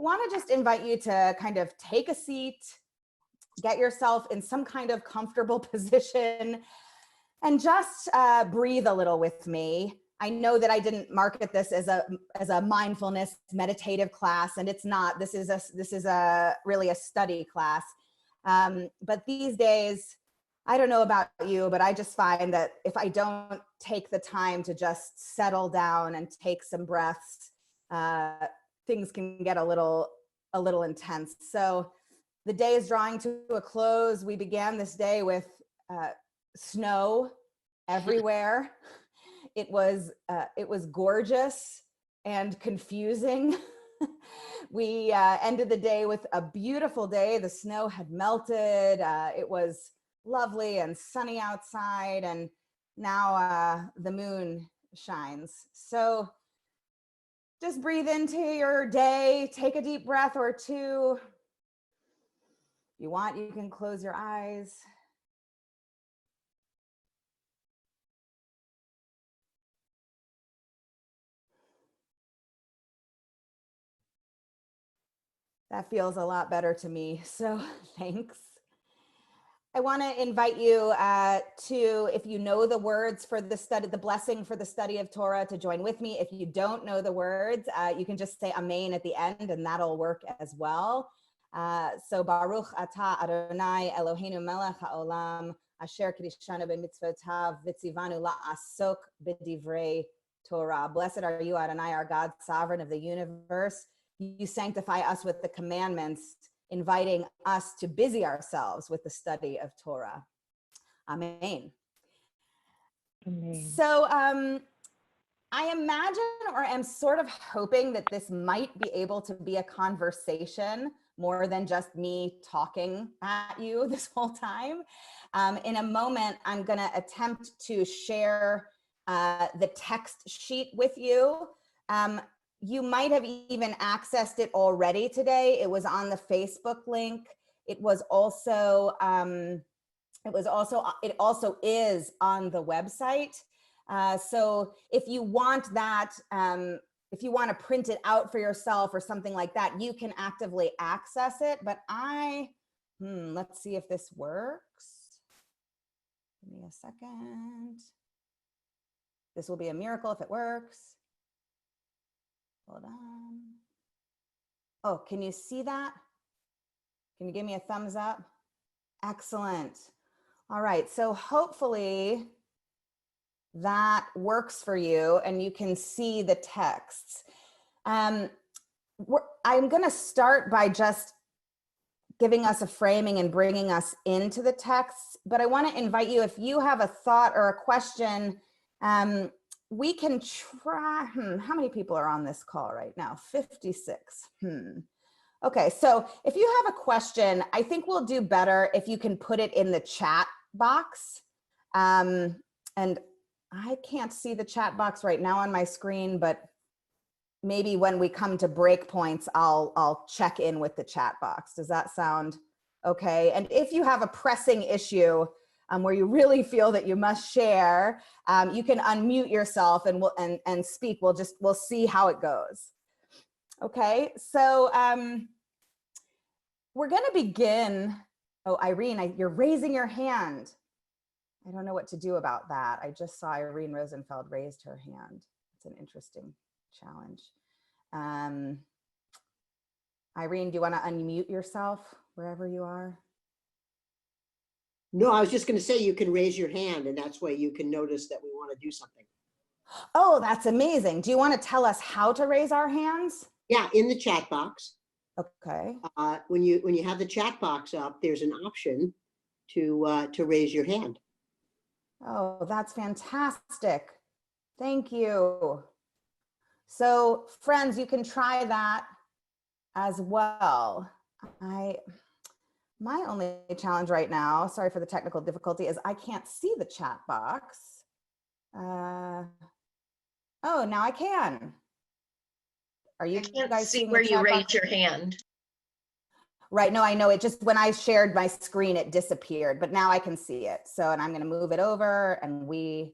want to just invite you to kind of take a seat, get yourself in some kind of comfortable position, and just breathe a little with me. I know that I didn't market this as a mindfulness meditative class, and it's not. This is really a study class. But these days, I don't know about you, but I just find that if I don't take the time to just settle down and take some breaths, things can get a little intense. So the day is drawing to a close. We began this day with snow everywhere. It was gorgeous and confusing. We ended the day with a beautiful day. The snow had melted. It was lovely and sunny outside, and now the moon shines. So just breathe into your day, take a deep breath or two. If you want, you can close your eyes. That feels a lot better to me, so thanks. I want to invite you to, if you know the words for the study, the blessing for the study of Torah, to join with me. If you don't know the words, you can just say Amen at the end, and that'll work as well. So Baruch Atah Adonai Eloheinu melech haolam asher kiddushanu b'mitzvotav v'tzivanu la'asok b'divrei Torah. Blessed are you, Adonai, our God, sovereign of the universe. You sanctify us with the commandments, inviting us to busy ourselves with the study of Torah. Amen. Amen. So I imagine, or am sort of hoping, that this might be able to be a conversation more than just me talking at you this whole time. In a moment, I'm going to attempt to share the text sheet with you. You might have even accessed it already today. It was on the Facebook link. It also is on the website. So if you want that, if you want to print it out for yourself or something like that, you can actively access it. But let's see if this works. Give me a second. This will be a miracle if it works. Hold on. Oh, can you see that? Can you give me a thumbs up? Excellent. All right, so hopefully that works for you and you can see the texts. I'm going to start by just giving us a framing and bringing us into the texts, but I want to invite you, if you have a thought or a question, we can try. How many people are on this call right now? 56. Okay, so if you have a question, I think we'll do better if you can put it in the chat box. And I can't see the chat box right now on my screen, but maybe when we come to break points, I'll check in with the chat box. Does that sound okay? And if you have a pressing issue where you really feel that you must share, you can unmute yourself and speak. We'll see how it goes. Okay, so we're going to begin. Oh, Irene, you're raising your hand. I don't know what to do about that. I just saw Irene Rosenfeld raised her hand. It's an interesting challenge. Irene, do you want to unmute yourself wherever you are? No, I was just going to say you can raise your hand, and that's why you can notice that we want to do something. Oh, that's amazing. Do you want to tell us how to raise our hands? Yeah, in the chat box. Okay. When you have the chat box up, there's an option to raise your hand. Oh, that's fantastic. Thank you. So, friends, you can try that as well. My only challenge right now, sorry for the technical difficulty, is I can't see the chat box. Oh, now I can. Are you guys see seeing where the you chat raised box? your hand? Right, no, I know it just, when I shared my screen, it disappeared, but now I can see it. So, and I'm going to move it over and I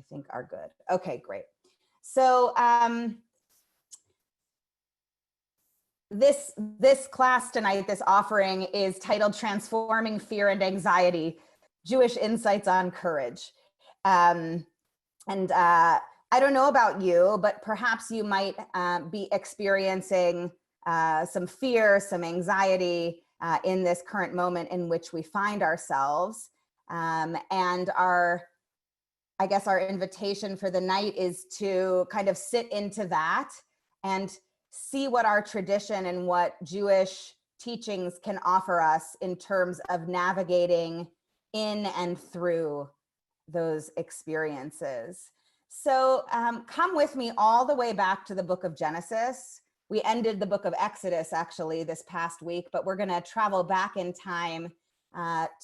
think are good. Okay, great. So, this class tonight, this offering is titled Transforming Fear and Anxiety, Jewish Insights on Courage. And I don't know about you, but perhaps you might be experiencing some fear, some anxiety in this current moment in which we find ourselves. And I guess our invitation for the night is to kind of sit into that and see what our tradition and what Jewish teachings can offer us in terms of navigating in and through those experiences. So come with me all the way back to the book of Genesis. We ended the book of Exodus actually this past week, but we're going to travel back in time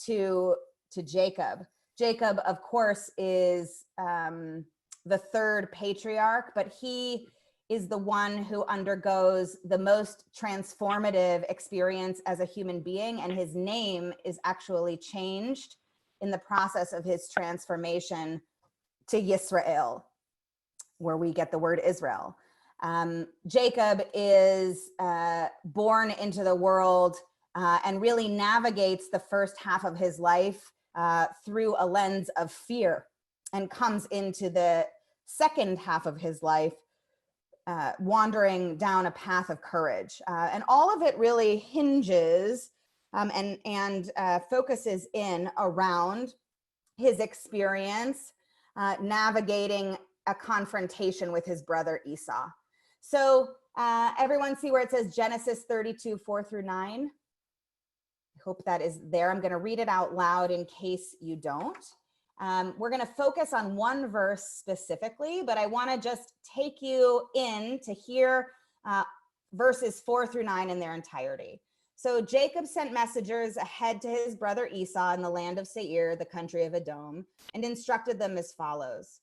to Jacob. Jacob, of course, is the third patriarch, but he is the one who undergoes the most transformative experience as a human being, and his name is actually changed in the process of his transformation to Yisrael, where we get the word Israel. Jacob is born into the world and really navigates the first half of his life through a lens of fear, and comes into the second half of his life wandering down a path of courage. And all of it really hinges and focuses in around his experience navigating a confrontation with his brother Esau. So everyone see where it says Genesis 32, 4-9? I hope that is there. I'm going to read it out loud in case you don't. We're going to focus on one verse specifically, but I want to just take you in to hear verses 4-9 in their entirety. So Jacob sent messengers ahead to his brother Esau in the land of Seir, the country of Edom, and instructed them as follows.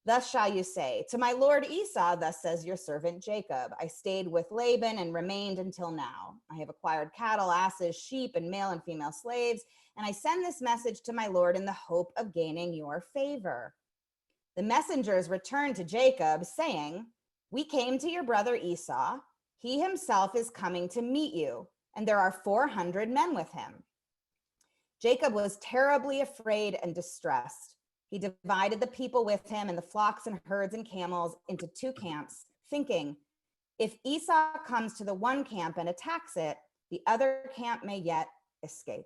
Thus shall you say, to my lord Esau, thus says your servant Jacob, I stayed with Laban and remained until now. I have acquired cattle, asses, sheep, and male and female slaves, and I send this message to my lord in the hope of gaining your favor. The messengers returned to Jacob, saying, we came to your brother Esau. He himself is coming to meet you, and there are 400 men with him. Jacob was terribly afraid and distressed. He divided the people with him and the flocks and herds and camels into two camps, thinking, if Esau comes to the one camp and attacks it, the other camp may yet escape.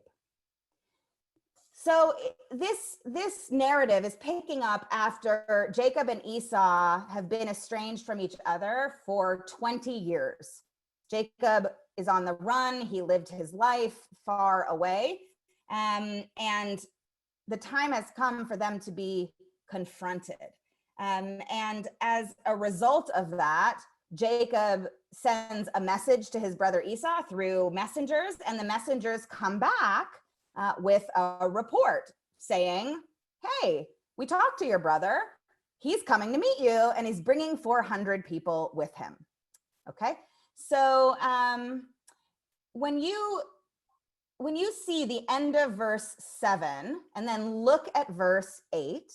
So this narrative is picking up after Jacob and Esau have been estranged from each other for 20 years. Jacob is on the run. He lived his life far away. And the time has come for them to be confronted. And as a result of that, Jacob sends a message to his brother Esau through messengers, and the messengers come back with a report saying, hey, we talked to your brother. He's coming to meet you, and he's bringing 400 people with him. Okay, so when you see the end of verse 7 and then look at verse 8,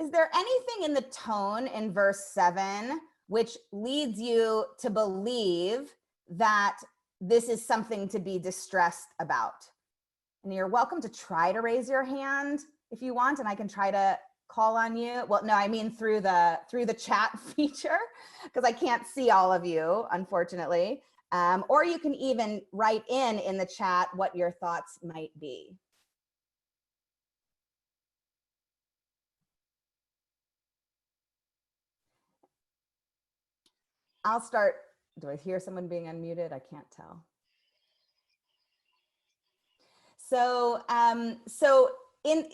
is there anything in the tone in verse 7 which leads you to believe that this is something to be distressed about? And you're welcome to try to raise your hand if you want, and I can try to call on you. Well, no, I mean through the chat feature, because I can't see all of you, unfortunately. Or you can even write in the chat what your thoughts might be. I'll start. Do I hear someone being unmuted? I can't tell. So,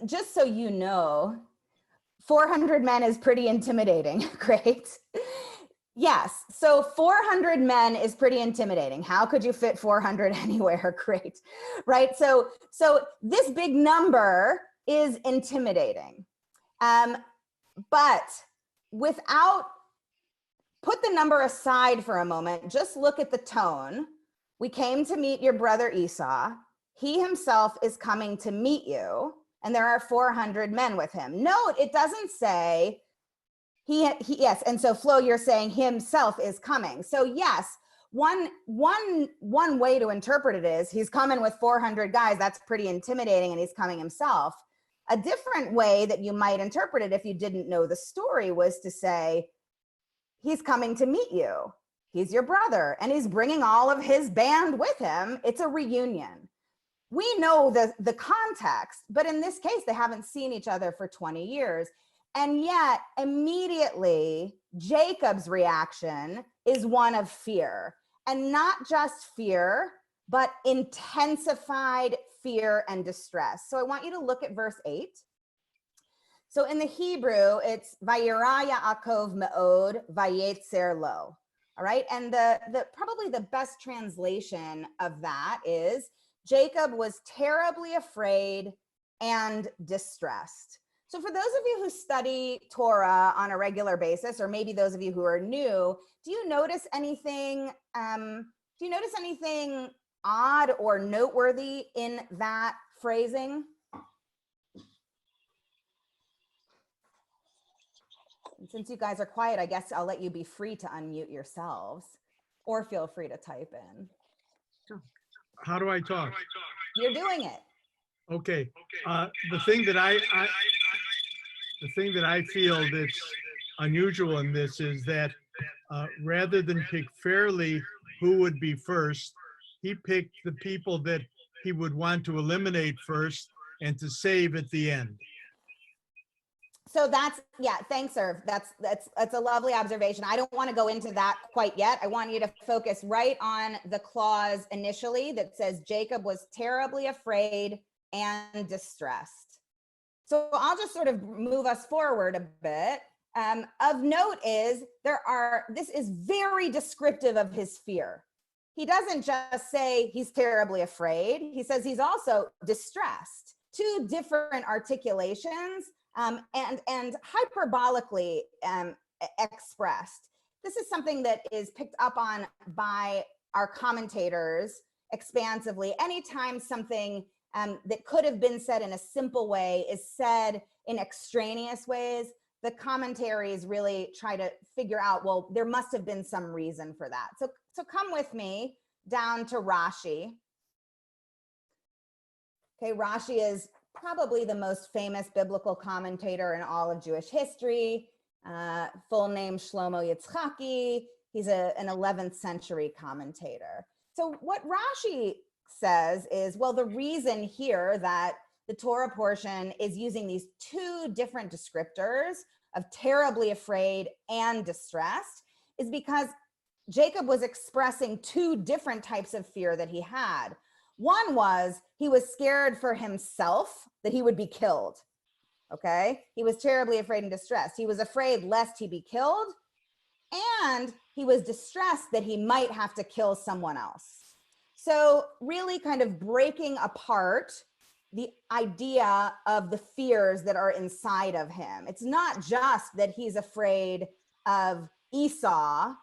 just so you know, 400 men is pretty intimidating. Great. Yes, so 400 men is pretty intimidating. How could you fit 400 anywhere? Great, right? So this big number is intimidating. But put the number aside for a moment, just look at the tone. We came to meet your brother Esau. He himself is coming to meet you, and there are 400 men with him. Note, it doesn't say he yes, and so Flo, you're saying himself is coming. So yes, One way to interpret it is he's coming with 400 guys. That's pretty intimidating, and he's coming himself. A different way that you might interpret it if you didn't know the story was to say, he's coming to meet you. He's your brother, and he's bringing all of his band with him. It's a reunion. We know the context, but in this case, they haven't seen each other for 20 years. And yet, immediately, Jacob's reaction is one of fear. And not just fear, but intensified fear and distress. So I want you to look at verse 8. So in the Hebrew, it's Vayira Yaakov me'od vayetzer lo. All right, and the probably the best translation of that is Jacob was terribly afraid and distressed. So for those of you who study Torah on a regular basis, or maybe those of you who are new, do you notice anything? Do you notice anything odd or noteworthy in that phrasing? And since you guys are quiet, I guess I'll let you be free to unmute yourselves, or feel free to type in. How do I talk? You're doing it. Okay. The thing that I feel that's unusual in this is that rather than pick fairly who would be first, he picked the people that he would want to eliminate first and to save at the end. So that's, yeah, thanks, Irv. That's a lovely observation. I don't want to go into that quite yet. I want you to focus right on the clause initially that says Jacob was terribly afraid and distressed. So I'll just sort of move us forward a bit. Of note is this is very descriptive of his fear. He doesn't just say he's terribly afraid. He says he's also distressed. Two different articulations. And hyperbolically expressed. This is something that is picked up on by our commentators expansively. Anytime something that could have been said in a simple way is said in extraneous ways, the commentaries really try to figure out, well, there must have been some reason for that. So come with me down to Rashi. Okay, Rashi is probably the most famous biblical commentator in all of Jewish history. Full name Shlomo Yitzchaki. He's an 11th century commentator. So what Rashi says is, well, the reason here that the Torah portion is using these two different descriptors of terribly afraid and distressed is because Jacob was expressing two different types of fear that he had. One was he was scared for himself that he would be killed. Okay. He was terribly afraid and distressed. He was afraid lest he be killed. And he was distressed that he might have to kill someone else. So really kind of breaking apart the idea of the fears that are inside of him. It's not just that he's afraid of Esau.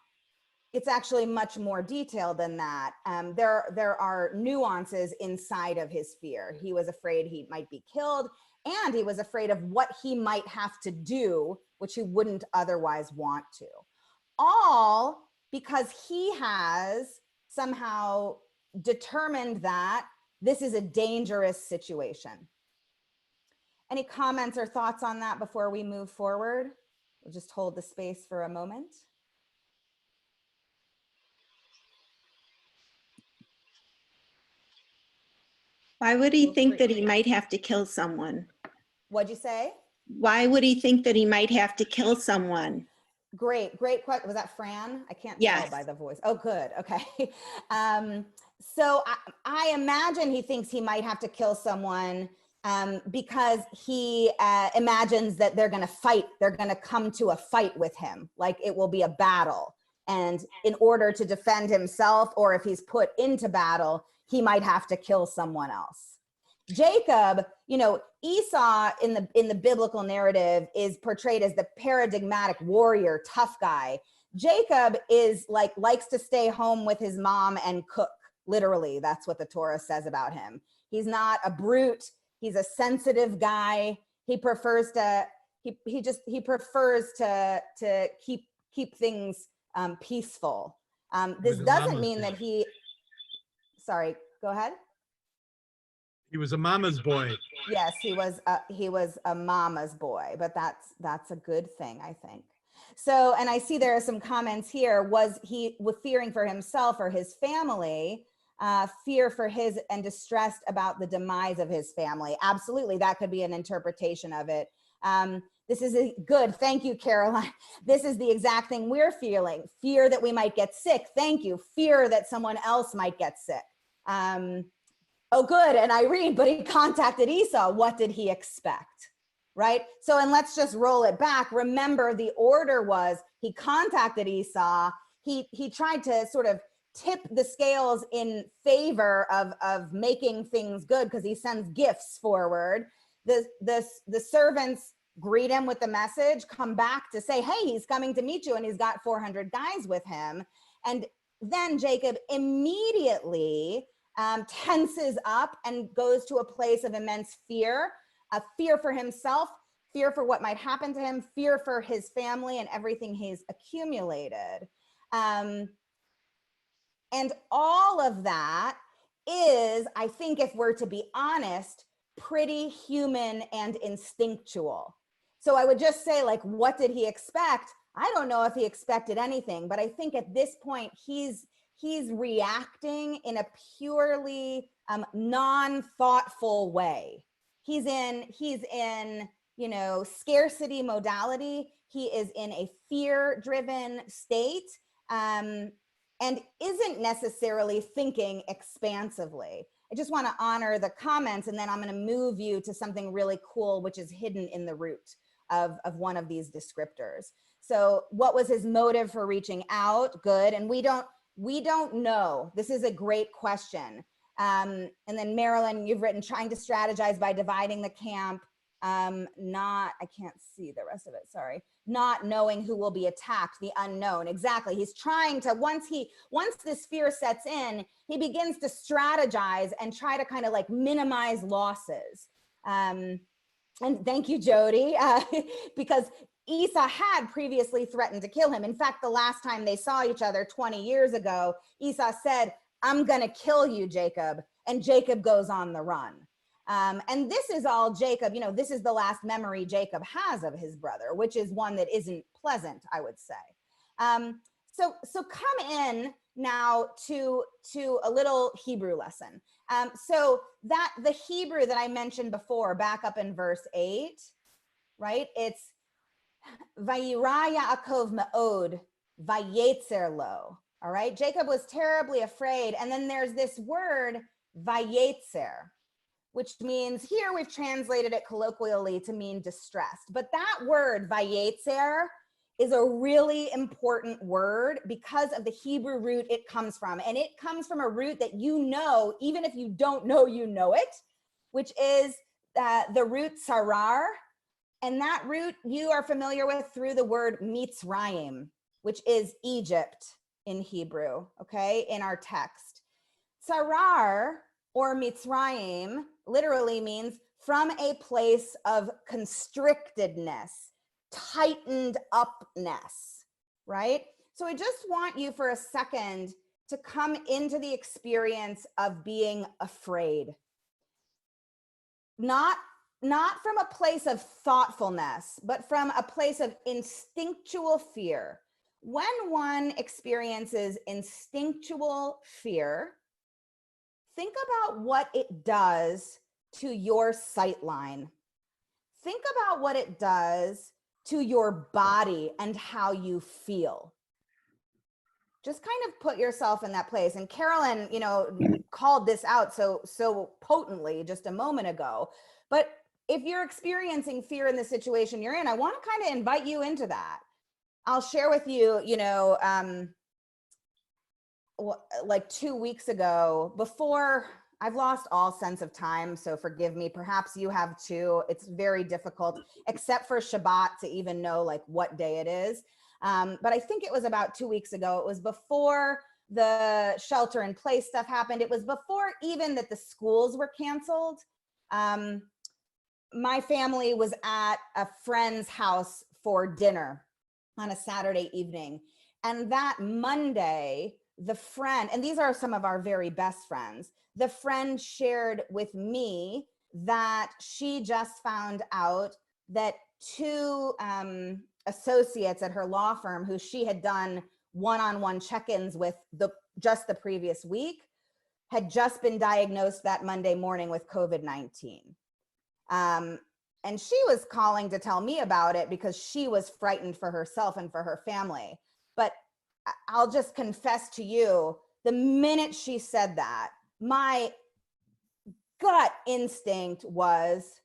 It's actually much more detailed than that. There are nuances inside of his fear. He was afraid he might be killed, and he was afraid of what he might have to do, which he wouldn't otherwise want to. All because he has somehow determined that this is a dangerous situation. Any comments or thoughts on that before we move forward? We'll just hold the space for a moment. Why would he think that he might have to kill someone? What'd you say? Why would he think that he might have to kill someone? Great question. Was that Fran? I can't Yes. tell by the voice. Oh, good. Okay. So I imagine he thinks he might have to kill someone because he imagines that they're going to fight. They're going to come to a fight with him, like it will be a battle. And in order to defend himself, or if he's put into battle, he might have to kill someone else. Jacob, you know, Esau in the biblical narrative is portrayed as the paradigmatic warrior, tough guy. Jacob is likes to stay home with his mom and cook. Literally, that's what the Torah says about him. He's not a brute. He's a sensitive guy. He prefers to he prefers to keep things peaceful. This was a doesn't mama's mean boy. that sorry, go ahead. He was a mama's boy. Yes, he was a mama's boy, but that's a good thing, I think. So, and I see there are some comments here. Was he fearing for himself or his family? Fear for his and distressed about the demise of his family. Absolutely, that could be an interpretation of it. This is good. Thank you, Caroline. This is the exact thing we're feeling. Fear that we might get sick. Thank you. Fear that someone else might get sick. Oh, good. And Irene, but he contacted Esau. What did he expect? Right? So, and let's just roll it back. Remember, the order was he contacted Esau. He tried to sort of tip the scales in favor of making things good because he sends gifts forward. The servants greet him with the message, come back to say, hey, he's coming to meet you, and he's got 400 guys with him. And then Jacob immediately tenses up and goes to a place of immense fear, a fear for himself, fear for what might happen to him, fear for his family and everything he's accumulated. And all of that is, I think, if we're to be honest, pretty human and instinctual. So I would just say, like, what did he expect? I don't know if he expected anything, but I think at this point he's reacting in a purely non-thoughtful way. He's in, you know, scarcity modality. He is in a fear-driven state. And isn't necessarily thinking expansively. I just want to honor the comments, and then I'm going to move you to something really cool, which is hidden in the root of one of these descriptors. So what was his motive for reaching out? Good. And we don't know. This is a great question. And then Marilyn, you've written trying to strategize by dividing the camp. I can't see the rest of it, sorry. Not knowing who will be attacked, the unknown. Exactly. He's trying to, once this fear sets in, he begins to strategize and try to kind of like minimize losses. And thank you, Jody, because Esau had previously threatened to kill him. In fact, the last time they saw each other 20 years ago, Esau said, I'm gonna kill you, Jacob. And Jacob goes on the run. And this is all Jacob, you know, this is the last memory Jacob has of his brother, which is one that isn't pleasant, I would say. So come in now to a little Hebrew lesson. So that the Hebrew that I mentioned before, back up in verse 8, right? It's Vayira Yaakov Me'od, Vayetzer Lo. All right, Jacob was terribly afraid. And then there's this word, Vayetzer, which means, here we've translated it colloquially to mean distressed. But that word, Vayetzer, is a really important word because of the Hebrew root it comes from. And it comes from a root that you know, even if you don't know, you know it, which is the root sarar. And that root you are familiar with through the word Mitzrayim, which is Egypt in Hebrew, okay, in our text. Sarar, or Mitzrayim, literally means from a place of constrictedness, tightened upness, right? So I just want you for a second to come into the experience of being afraid. Not from a place of thoughtfulness, but from a place of instinctual fear. When one experiences instinctual fear, think about what it does to your sight line. Think about what it does to your body and how you feel. Just kind of put yourself in that place. And Carolyn, you know, called this out so potently just a moment ago. But if you're experiencing fear in the situation you're in, I want to kind of invite you into that. I'll share with you, you know, like 2 weeks ago, before, I've lost all sense of time, so forgive me, perhaps you have too. It's very difficult, except for Shabbat, to even know like what day it is. But I think it was about 2 weeks ago. It was before the shelter in place stuff happened. It was before even that the schools were canceled. My family was at a friend's house for dinner on a Saturday evening. And that Monday, the friend, and these are some of our very best friends, the friend shared with me that she just found out that two associates at her law firm who she had done one-on-one check-ins with just the previous week had just been diagnosed that Monday morning with COVID-19. And she was calling to tell me about it because she was frightened for herself and for her family. But I'll just confess to you, the minute she said that, my gut instinct was,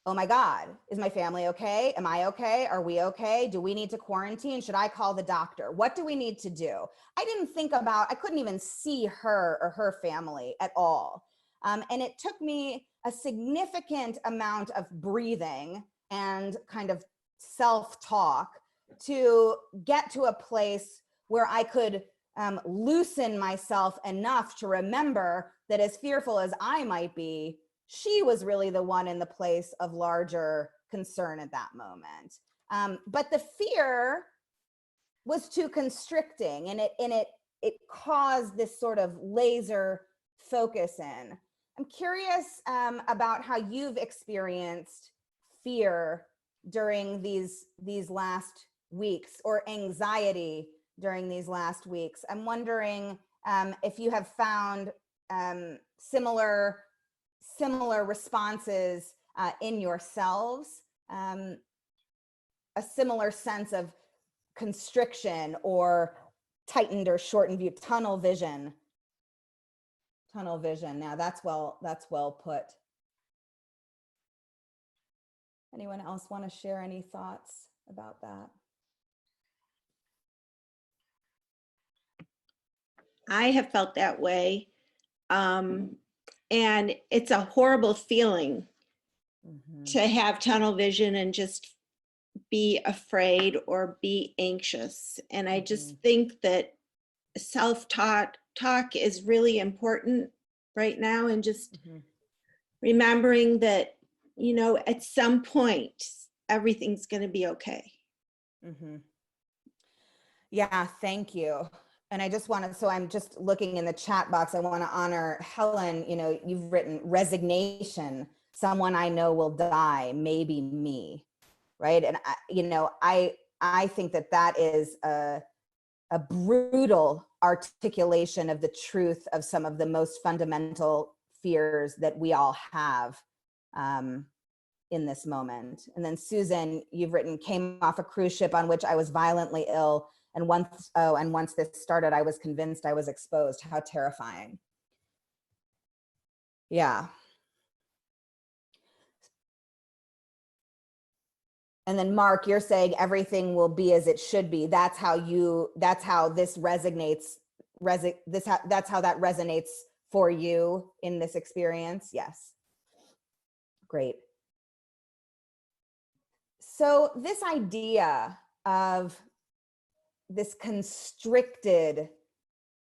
oh my God, is my family okay? Am I okay? Are we okay? Do we need to quarantine? Should I call the doctor? What do we need to do? I didn't think about, I couldn't even see her or her family at all. And it took me a significant amount of breathing and kind of self-talk to get to a place where I could loosen myself enough to remember that as fearful as I might be, she was really the one in the place of larger concern at that moment. But the fear was too constricting, and it caused this sort of laser focus in. I'm curious about how you've experienced fear during these last weeks, or anxiety during these last weeks. I'm wondering if you have found similar responses in yourselves, a similar sense of constriction or tightened or shortened view, tunnel vision. Now that's well put. Anyone else want to share any thoughts about that? I have felt that way. And it's a horrible feeling to have tunnel vision and just be afraid or be anxious. And I just think that self-talk is really important right now, and just remembering that, you know, at some point, everything's going to be okay. Yeah, thank you. And I just want to, so I'm just looking in the chat box. I want to honor Helen. You know, you've written resignation. Someone I know will die, maybe me, right? And I think that is a brutal articulation of the truth of some of the most fundamental fears that we all have in this moment. And then Susan, you've written, came off a cruise ship on which I was violently ill. And once this started, I was convinced I was exposed. How terrifying. Yeah. And then Mark, you're saying everything will be as it should be. That's how this resonates. That's how that resonates for you in this experience. Yes. Great. So this idea of this constricted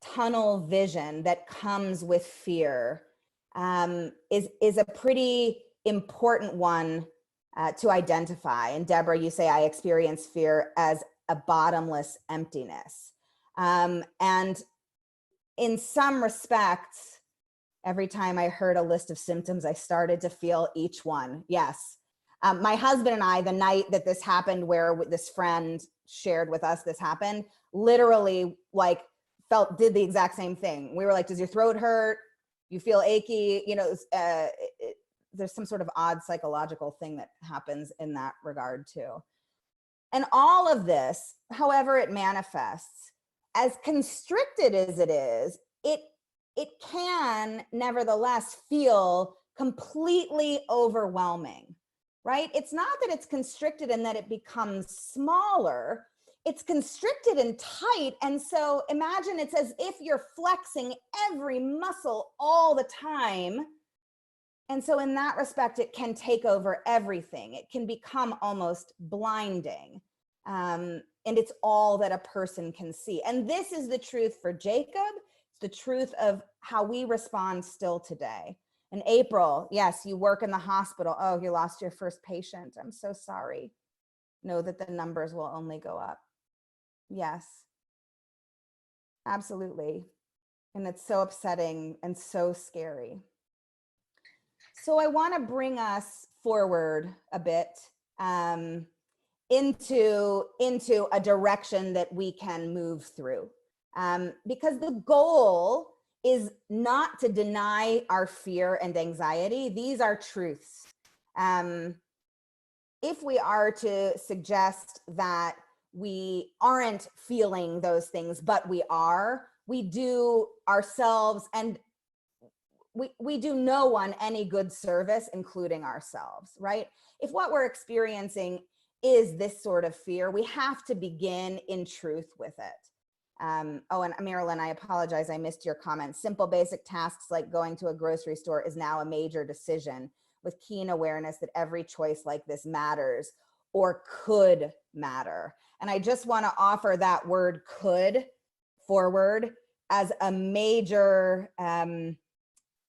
tunnel vision that comes with fear is a pretty important one to identify. And Deborah, you say, I experience fear as a bottomless emptiness. And in some respects, every time I heard a list of symptoms, I started to feel each one. Yes. My husband and I, the night that this happened, where this friend shared with us this happened, literally like did the exact same thing. We were like, does your throat hurt? You feel achy? You know, there's some sort of odd psychological thing that happens in that regard too. And all of this, however it manifests, as constricted as it is, it can nevertheless feel completely overwhelming, right? It's not that it's constricted and that it becomes smaller. It's constricted and tight. And so imagine it's as if you're flexing every muscle all the time. And so in that respect, it can take over everything. It can become almost blinding. And it's all that a person can see. And this is the truth for Jacob. It's the truth of how we respond still today. In April, yes, you work in the hospital. Oh, you lost your first patient. I'm so sorry. Know that the numbers will only go up. Yes. Absolutely. And it's so upsetting and so scary. So I want to bring us forward a bit into a direction that we can move through. Because the goal is not to deny our fear and anxiety. These are truths. If we are to suggest that we aren't feeling those things, but we are, we do ourselves and we do no one any good service, including ourselves, right? If what we're experiencing is this sort of fear, we have to begin in truth with it. Oh, and Marilyn, I apologize, I missed your comment. Simple basic tasks like going to a grocery store is now a major decision, with keen awareness that every choice like this matters or could matter. And I just want to offer that word could forward as a major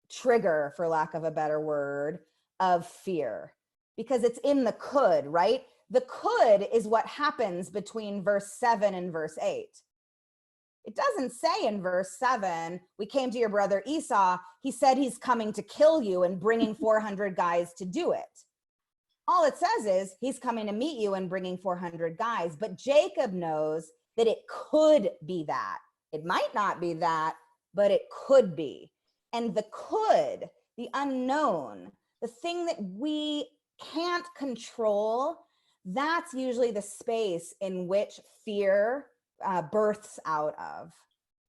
trigger, for lack of a better word, of fear, because it's in the could, right? The could is what happens between verse 7 and verse 8. It doesn't say in verse 7, we came to your brother Esau, he said he's coming to kill you and bringing 400 guys to do it. All it says is he's coming to meet you and bringing 400 guys. But Jacob knows that it could be that. It might not be that, but it could be. And the could, the unknown, the thing that we can't control, that's usually the space in which fear births out of.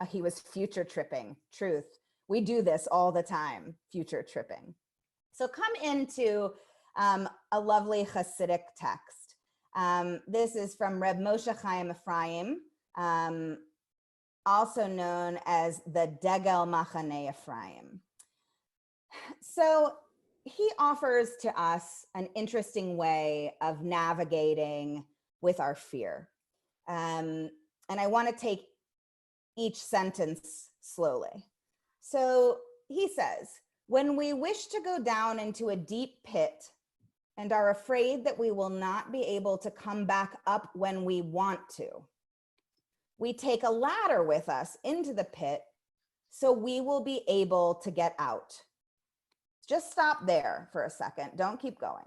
He was future tripping. Truth. We do this all the time, future tripping. So come into a lovely Hasidic text. This is from Reb Moshe Chaim Ephraim, also known as the Degel Machaneh Ephraim. So he offers to us an interesting way of navigating with our fear. And I want to take each sentence slowly. So he says, when we wish to go down into a deep pit and are afraid that we will not be able to come back up when we want to, we take a ladder with us into the pit so we will be able to get out. Just stop there for a second. Don't keep going.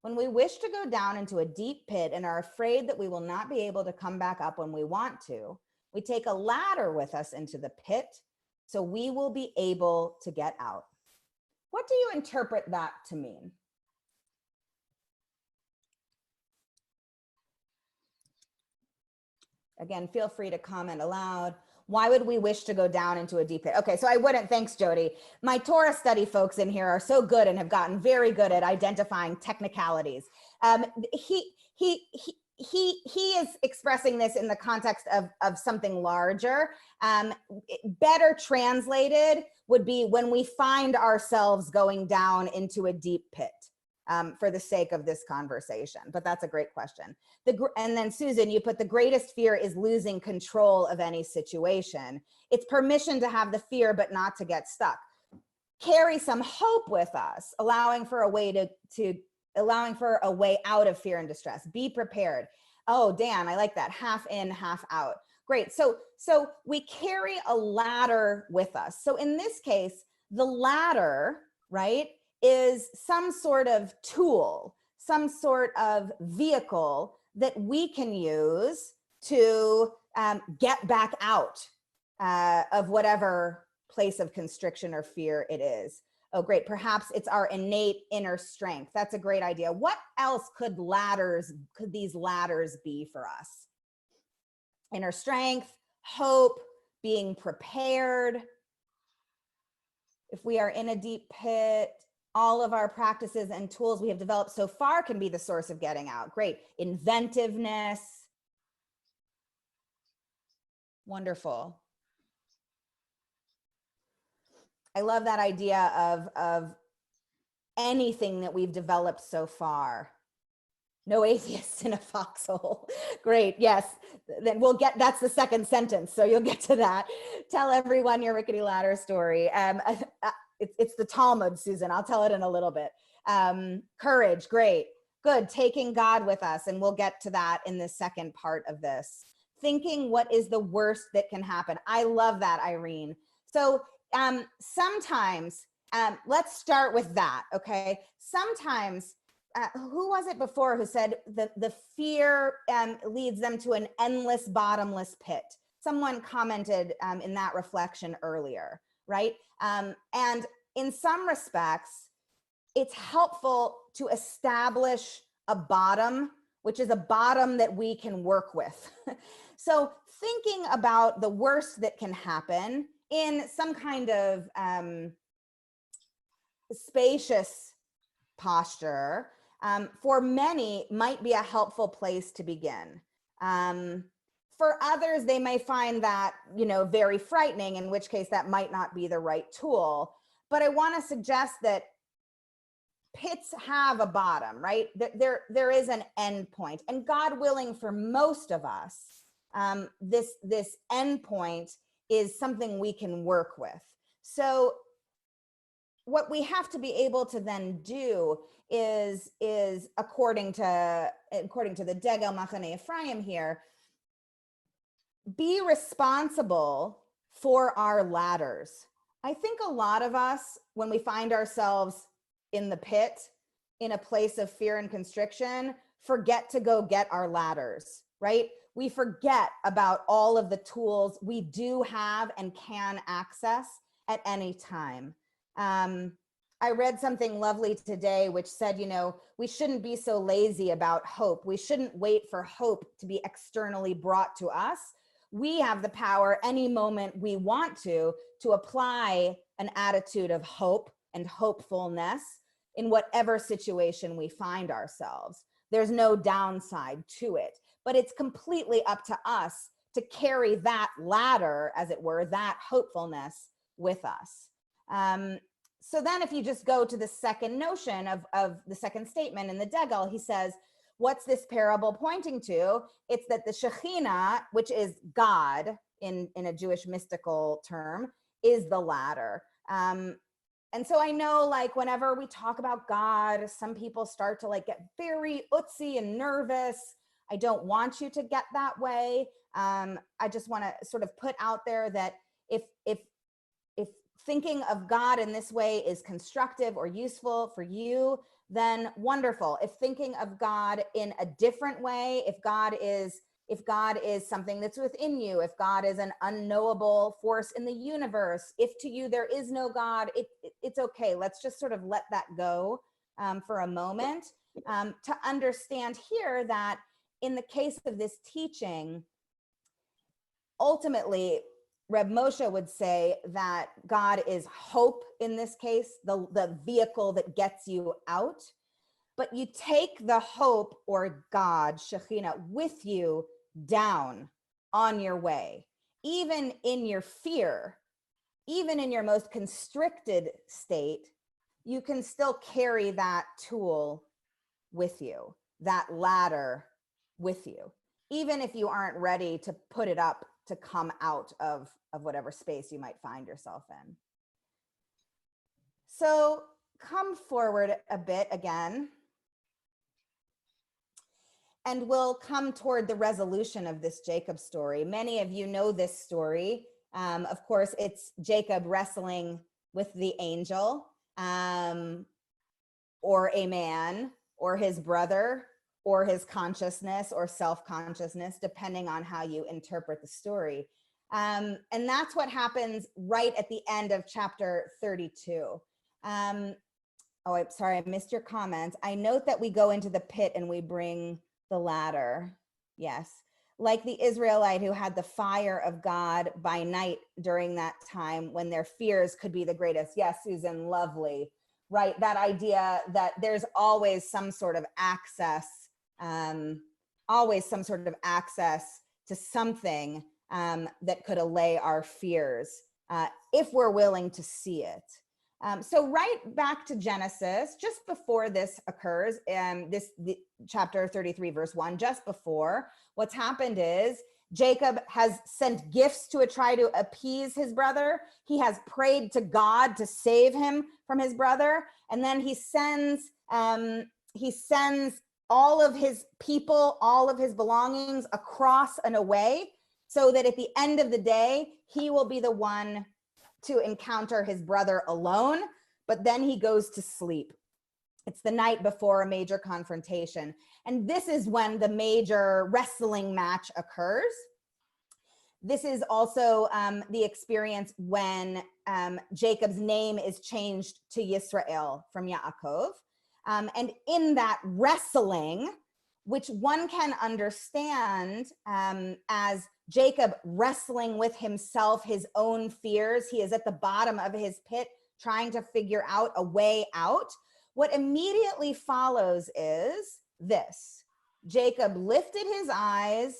When we wish to go down into a deep pit and are afraid that we will not be able to come back up when we want to, we take a ladder with us into the pit so we will be able to get out. What do you interpret that to mean? Again, feel free to comment aloud. Why would we wish to go down into a deep pit? Okay, so I wouldn't, thanks Jody. My Torah study folks in here are so good and have gotten very good at identifying technicalities. He is expressing this in the context of something larger. Better translated would be when we find ourselves going down into a deep pit. For the sake of this conversation, but that's a great question. And then Susan, you put the greatest fear is losing control of any situation. It's permission to have the fear, but not to get stuck. Carry some hope with us, allowing for a way allowing for a way out of fear and distress. Be prepared. Oh, Dan, I like that. Half in, half out. Great. So we carry a ladder with us. So in this case, the ladder, right, is some sort of tool, some sort of vehicle that we can use to get back out of whatever place of constriction or fear it is. Oh, great. Perhaps it's our innate inner strength. That's a great idea. What else could these ladders be for us? Inner strength, hope, being prepared. If we are in a deep pit, all of our practices and tools we have developed so far can be the source of getting out. Great. Inventiveness. Wonderful. I love that idea of anything that we've developed so far. No atheists in a foxhole. Great. Yes. Then that's the second sentence. So you'll get to that. Tell everyone your rickety ladder story. It's the Talmud, Susan. I'll tell it in a little bit. Courage. Great. Good. Taking God with us. And we'll get to that in the second part of this. thinking what is the worst that can happen. I love that, Irene. So sometimes, let's start with that, okay? Sometimes, who was it before who said the fear leads them to an endless, bottomless pit? Someone commented in that reflection earlier, right? And in some respects, it's helpful to establish a bottom, which is a bottom that we can work with. So thinking about the worst that can happen in some kind of spacious posture, for many might be a helpful place to begin. For others, they may find that, very frightening, in which case that might not be the right tool. But I want to suggest that pits have a bottom, right? There is an end point, and God willing, for most of us, this end point is something we can work with. So what we have to be able to then do is according to the Degel Machane Ephraim here, be responsible for our ladders. I think a lot of us, when we find ourselves in the pit, in a place of fear and constriction, forget to go get our ladders, right? We forget about all of the tools we do have and can access at any time. I read something lovely today, which said, we shouldn't be so lazy about hope. We shouldn't wait for hope to be externally brought to us. We have the power any moment we want to apply an attitude of hope and hopefulness in whatever situation we find ourselves. There's no downside to it, but it's completely up to us to carry that ladder, as it were, that hopefulness with us. So then if you just go to the second notion of the second statement in the Degel, he says, what's this parable pointing to? It's that the Shekhinah, which is God in a Jewish mystical term, is the ladder. And so I know, like, whenever we talk about God, some people start to get very utsy and nervous. I don't want you to get that way. I just want to sort of put out there that if thinking of God in this way is constructive or useful for you, then wonderful. If thinking of God in a different way, if God is something that's within you, if God is an unknowable force in the universe, if to you there is no God, it's okay. Let's just sort of let that go for a moment, to understand here that in the case of this teaching, ultimately, Reb Moshe would say that God is hope in this case, the vehicle that gets you out. But you take the hope, or God, Shekhinah, with you down on your way. Even in your fear, even in your most constricted state, you can still carry that tool with you, that ladder with you, even if you aren't ready to put it up to come out of whatever space you might find yourself in. So come forward a bit again, and we'll come toward the resolution of this Jacob story. Many of you know this story. Of course, it's Jacob wrestling with the angel, or a man, or his brother, or his consciousness or self-consciousnness, depending on how you interpret the story. And that's what happens right at the end of chapter 32. Oh, I'm sorry, I missed your comments. I note that we go into the pit and we bring the ladder. Yes. Like the Israelite who had the fire of God by night during that time when their fears could be the greatest. Yes, Susan, lovely. Right, that idea that there's always some sort of access, to something that could allay our fears if we're willing to see it. So right back to Genesis, just before this occurs, the chapter 33, verse 1, just before, what's happened is Jacob has sent gifts to try to appease his brother. He has prayed to God to save him from his brother. And then he sends all of his people, all of his belongings across and away, so that at the end of the day, he will be the one to encounter his brother alone, but then he goes to sleep. It's the night before a major confrontation. And this is when the major wrestling match occurs. This is also the experience when Jacob's name is changed to Yisrael from Yaakov. And in that wrestling, which one can understand as Jacob wrestling with himself, his own fears, he is at the bottom of his pit trying to figure out a way out. What immediately follows is this: Jacob lifted his eyes,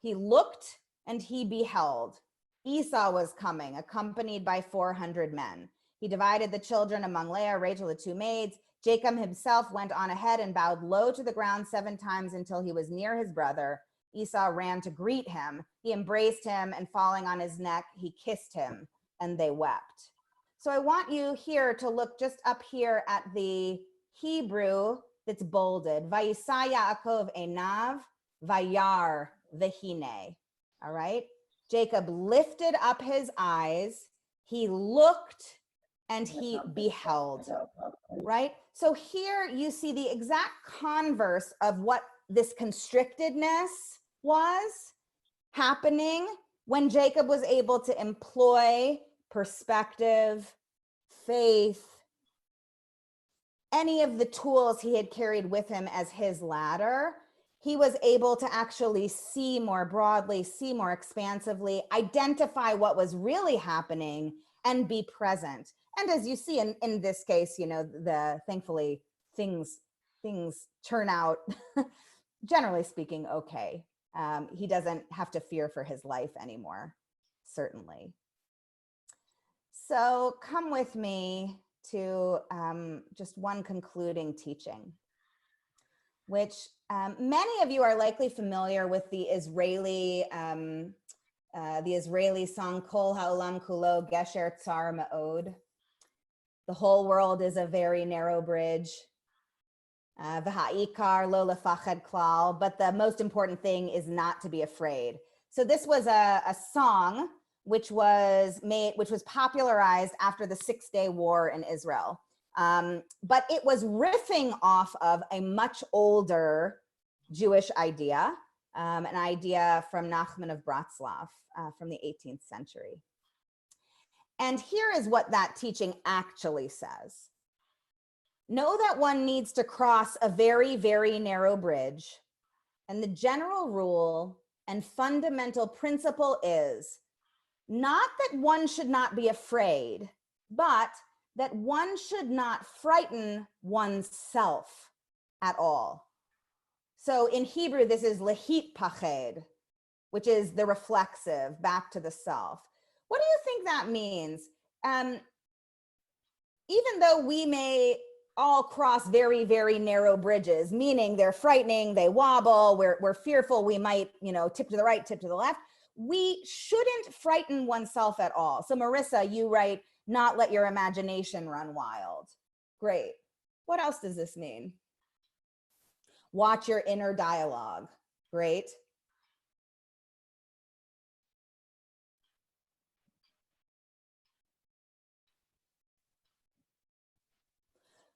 he looked, and he beheld. Esau was coming, accompanied by 400 men. He divided the children among Leah, Rachel, the two maids. Jacob himself went on ahead and bowed low to the ground 7 times until he was near his brother. Esau ran to greet him. He embraced him, and falling on his neck, he kissed him, and they wept. So I want you here to look just up here at the Hebrew that's bolded. Vayisa Yaakov enav vayar vehine. All right. Jacob lifted up his eyes, he looked, and he beheld. Right. So here you see the exact converse of what this constrictedness was happening when Jacob was able to employ perspective, faith, any of the tools he had carried with him as his ladder. He was able to actually see more broadly, see more expansively, identify what was really happening, and be present. And as you see in this case, you know, thankfully things turn out, generally speaking, okay. He doesn't have to fear for his life anymore, certainly. So come with me to just one concluding teaching, which many of you are likely familiar with the Israeli song Kol Ha'olam Kulo Gesher Tsar Ma'od. The whole world is a very narrow bridge. V'ha'ikar lo lefachad klal, but the most important thing is not to be afraid. So this was a song which was popularized after the 6-Day War in Israel. But it was riffing off of a much older Jewish idea, an idea from Nachman of Bratslav from the 18th century. And here is what that teaching actually says. Know that one needs to cross a very, very narrow bridge. And the general rule and fundamental principle is not that one should not be afraid, but that one should not frighten oneself at all. So in Hebrew, this is lehit pached, which is the reflexive, back to the self. What do you think that means? Even though we may all cross very, very narrow bridges, meaning they're frightening, they wobble, we're fearful, we might, you know, tip to the right, tip to the left, we shouldn't frighten oneself at all. So Marissa, you write, not let your imagination run wild. Great. What else does this mean? Watch your inner dialogue. Great.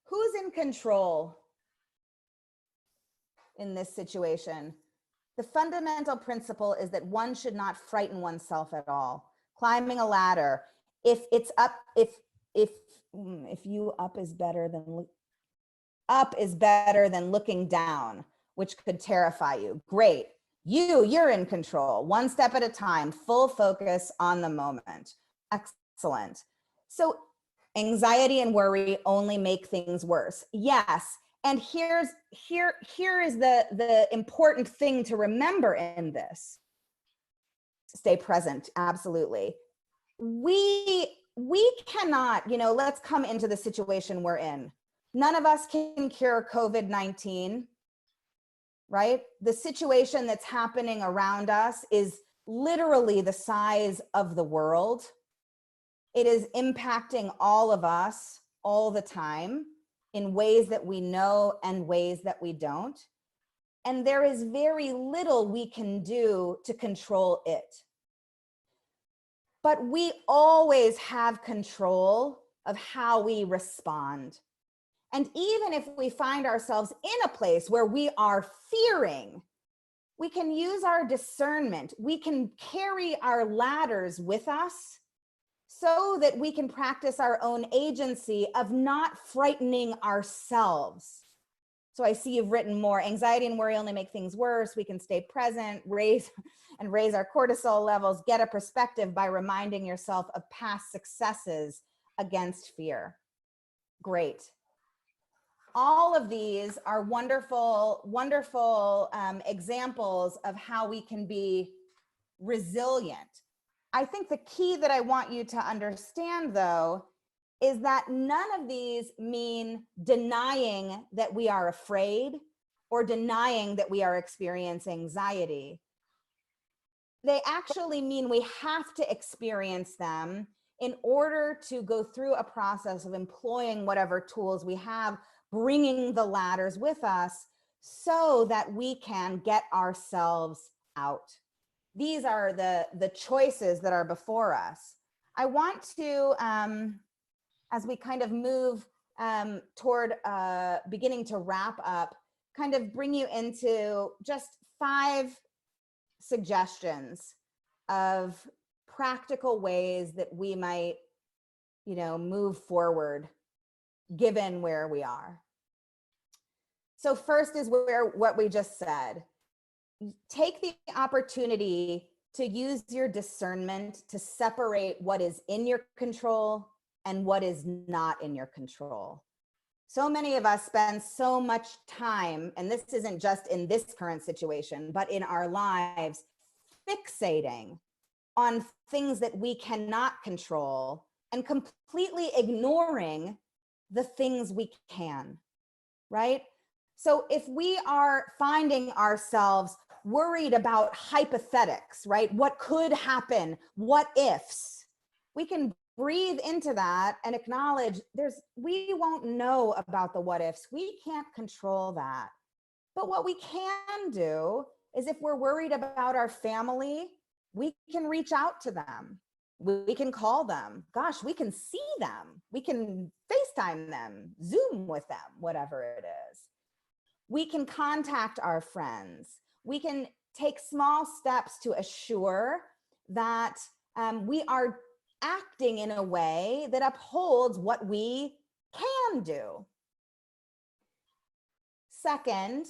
Who's in control in this situation? The fundamental principle is that one should not frighten oneself at all. Climbing a ladder, if it's up, if you up is better than looking down, which could terrify you. Great. You're in control, one step at a time, full focus on the moment. Excellent. So anxiety and worry only make things worse. Yes. And here is the important thing to remember in this. Stay present. Absolutely. We cannot, you know, let's come into the situation we're in. None of us can cure COVID-19, right? The situation that's happening around us is literally the size of the world. It is impacting all of us all the time in ways that we know and ways that we don't. and there is very little we can do to control it. But we always have control of how we respond. And even if we find ourselves in a place where we are fearing, we can use our discernment. We can carry our ladders with us so that we can practice our own agency of not frightening ourselves. So I see you've written more. Anxiety and worry only make things worse. We can stay present, raise our cortisol levels, get a perspective by reminding yourself of past successes against fear. Great. All of these are wonderful, wonderful examples of how we can be resilient. I think the key that I want you to understand, though, is that none of these mean denying that we are afraid or denying that we are experiencing anxiety. They actually mean we have to experience them in order to go through a process of employing whatever tools we have, bringing the ladders with us so that we can get ourselves out. These are the choices that are before us. I want to, as we kind of move toward beginning to wrap up, kind of bring you into just 5 suggestions of practical ways that we might, move forward given where we are. So first is what we just said. Take the opportunity to use your discernment to separate what is in your control and what is not in your control. So many of us spend so much time, and this isn't just in this current situation, but in our lives, fixating on things that we cannot control and completely ignoring the things we can, right? So if we are finding ourselves worried about hypothetics, right? What could happen? What ifs? We can breathe into that and acknowledge we won't know about the what ifs. We can't control that. But what we can do is if we're worried about our family, we can reach out to them. We can call them. Gosh, we can see them. We can FaceTime them, Zoom with them, whatever it is. We can contact our friends. We can take small steps to assure that we are acting in a way that upholds what we can do. Second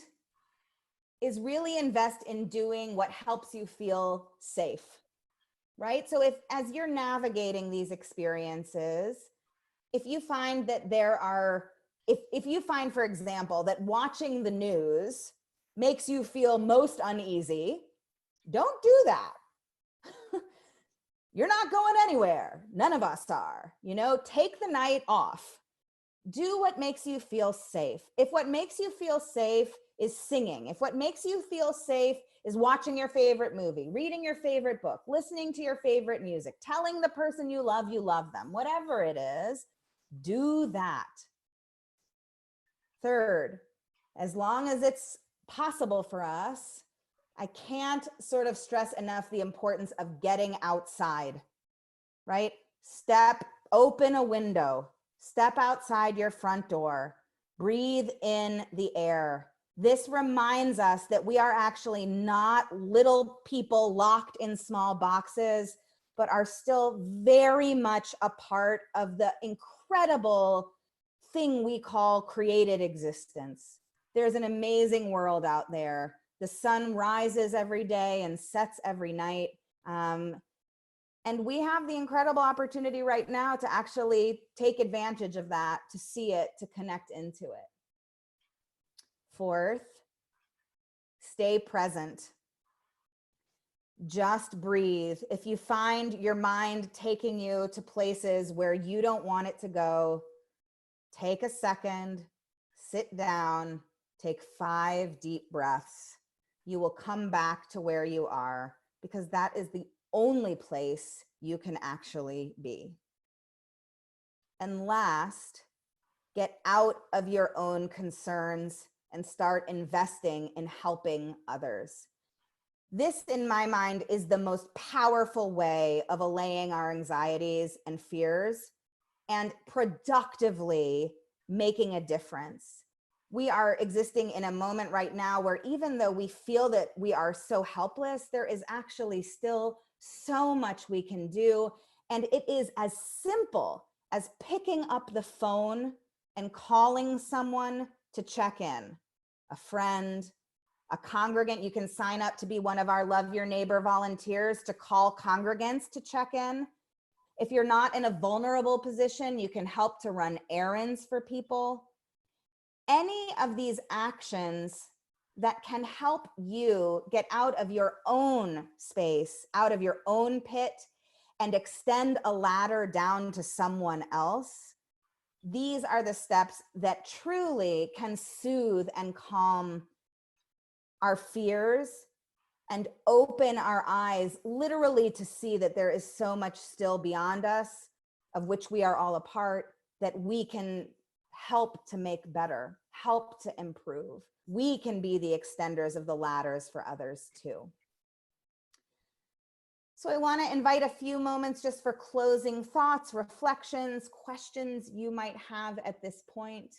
is really invest in doing what helps you feel safe, right? So as you're navigating these experiences, if you find that if you find, for example, that watching the news makes you feel most uneasy, don't do that. You're not going anywhere. None of us are. Take the night off. Do what makes you feel safe. If what makes you feel safe is singing, if what makes you feel safe is watching your favorite movie, reading your favorite book, listening to your favorite music, telling the person you love them, whatever it is, do that. Third, as long as it's possible for us, I can't sort of stress enough the importance of getting outside, right? Open a window, step outside your front door, breathe in the air. This reminds us that we are actually not little people locked in small boxes, but are still very much a part of the incredible thing we call created existence. There's an amazing world out there. The sun rises every day and sets every night. And we have the incredible opportunity right now to actually take advantage of that, to see it, to connect into it. Fourth, stay present. Just breathe. If you find your mind taking you to places where you don't want it to go, take a second, sit down, take 5 deep breaths. You will come back to where you are, because that is the only place you can actually be. And last, get out of your own concerns and start investing in helping others. This, in my mind, is the most powerful way of allaying our anxieties and fears and productively making a difference. We are existing in a moment right now where even though we feel that we are so helpless, there is actually still so much we can do. And it is as simple as picking up the phone and calling someone to check in, a friend, a congregant. You can sign up to be one of our Love Your Neighbor volunteers to call congregants to check in. If you're not in a vulnerable position, you can help to run errands for people. Any of these actions that can help you get out of your own space, out of your own pit, and extend a ladder down to someone else. These are the steps that truly can soothe and calm our fears and open our eyes literally to see that there is so much still beyond us, of which we are all a part, that we can help to make better, help to improve. We can be the extenders of the ladders for others too. So I want to invite a few moments just for closing thoughts, reflections, questions you might have at this point.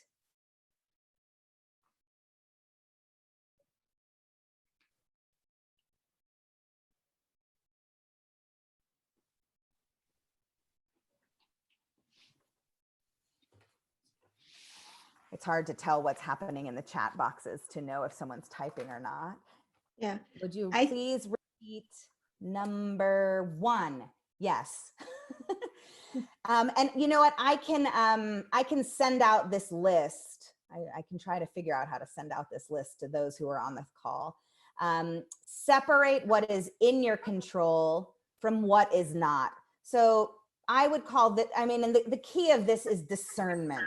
It's hard to tell what's happening in the chat boxes to know if someone's typing or not. Yeah. Would you please repeat number 1? Yes. And you know what? I can send out this list. I can try to figure out how to send out this list to those who are on this call. Separate what is in your control from what is not. So I would call that, I mean, and the key of this is discernment,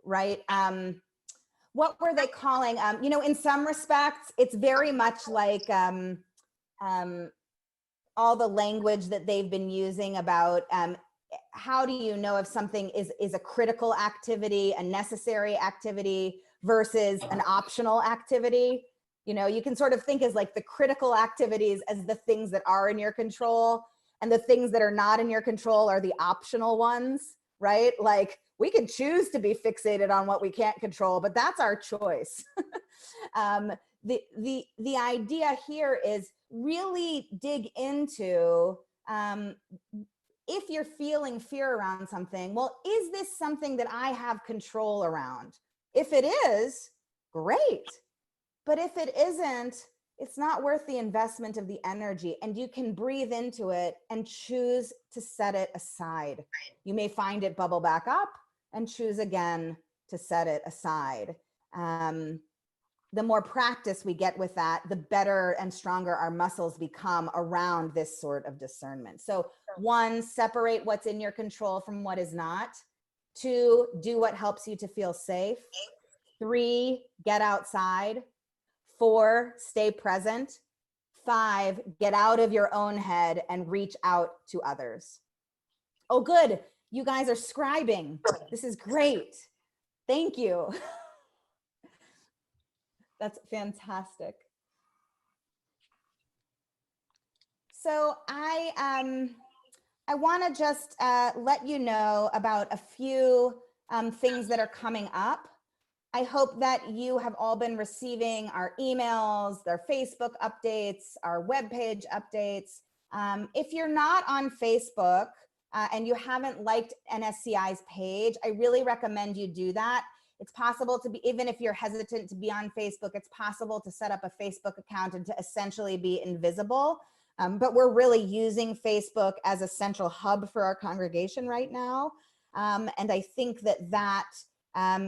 right? What were they calling? You know, in some respects, it's very much like all the language that they've been using about how do you know if something is a critical activity, a necessary activity versus an optional activity. You know, you can sort of think as like the critical activities as the things that are in your control, and the things that are not in your control are the optional ones, right? Like we can choose to be fixated on what we can't control, but that's our choice. The idea here is really dig into, if you're feeling fear around something, well, is this something that I have control around? If it is, great. But if it isn't, it's not worth the investment of the energy, and you can breathe into it and choose to set it aside. You may find it bubble back up and choose again to set it aside. The more practice we get with that, the better and stronger our muscles become around this sort of discernment. So 1, separate what's in your control from what is not. 2, do what helps you to feel safe. 3, get outside. 4, stay present. 5, get out of your own head and reach out to others. Oh, good. You guys are scribing. This is great. Thank you. That's fantastic. So I want to just let you know about a few things that are coming up. I hope that you have all been receiving our emails, their Facebook updates, our webpage updates. If you're not on Facebook and you haven't liked NSCI's page, I really recommend you do that. It's possible to be, even if you're hesitant to be on Facebook, it's possible to set up a Facebook account and to essentially be invisible. But we're really using Facebook as a central hub for our congregation right now. And I think that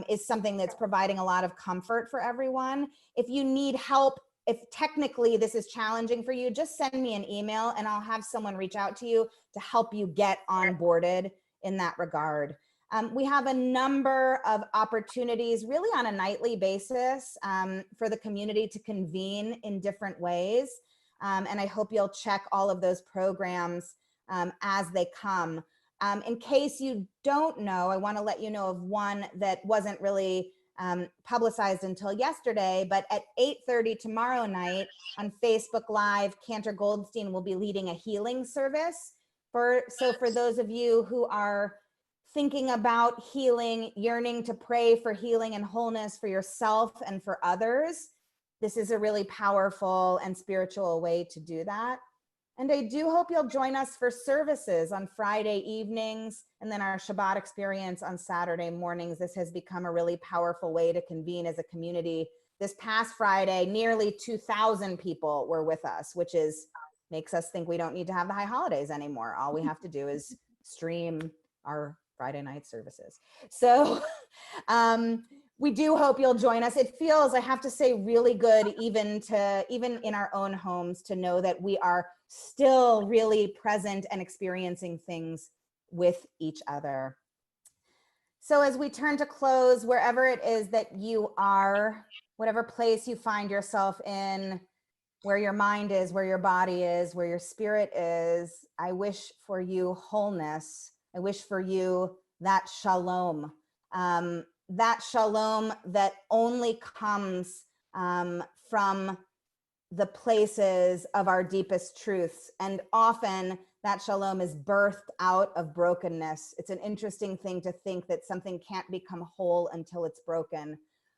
is something that's providing a lot of comfort for everyone. If you need help, if technically this is challenging for you, just send me an email and I'll have someone reach out to you to help you get onboarded in that regard. We have a number of opportunities really on a nightly basis for the community to convene in different ways. And I hope you'll check all of those programs as they come. In case you don't know, I want to let you know of one that wasn't really publicized until yesterday, but at 8:30 tomorrow night on Facebook Live, Cantor Goldstein will be leading a healing service. So for those of you who are thinking about healing, yearning to pray for healing and wholeness for yourself and for others, this is a really powerful and spiritual way to do that. And I do hope you'll join us for services on Friday evenings and then our Shabbat experience on Saturday mornings. This has become a really powerful way to convene as a community. This past Friday, nearly 2,000 people were with us, which makes us think we don't need to have the high holidays anymore. All we have to do is stream our Friday night services. So we do hope you'll join us. It feels, I have to say, really good even in our own homes to know that we are still really present and experiencing things with each other. So as we turn to close, wherever it is that you are, whatever place you find yourself in, where your mind is, where your body is, where your spirit is, I wish for you wholeness. I wish for you that shalom that only comes from the places of our deepest truths. And often that shalom is birthed out of brokenness. It's an interesting thing to think that something can't become whole until it's broken.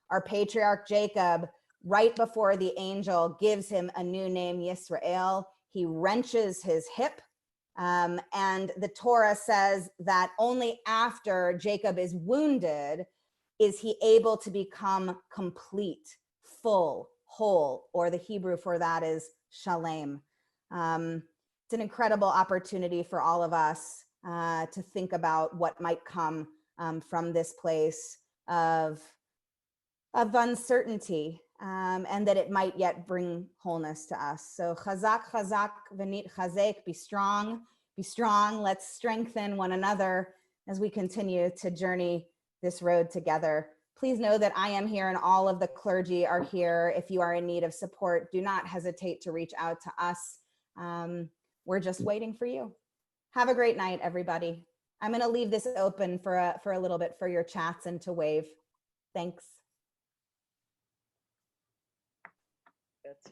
Our patriarch Jacob, right before the angel gives him a new name, Yisrael, he wrenches his hip. And the Torah says that only after Jacob is wounded is he able to become complete, full, whole, or the Hebrew for that is shalem. It's an incredible opportunity for all of us to think about what might come from this place of uncertainty, and that it might yet bring wholeness to us. So chazak, chazak, v'nit chazek, be strong, let's strengthen one another as we continue to journey this road together. Please know that I am here and all of the clergy are here. If you are in need of support, do not hesitate to reach out to us. We're just waiting for you. Have a great night, everybody. I'm going to leave this open for a little bit for your chats and to wave. Thanks. That's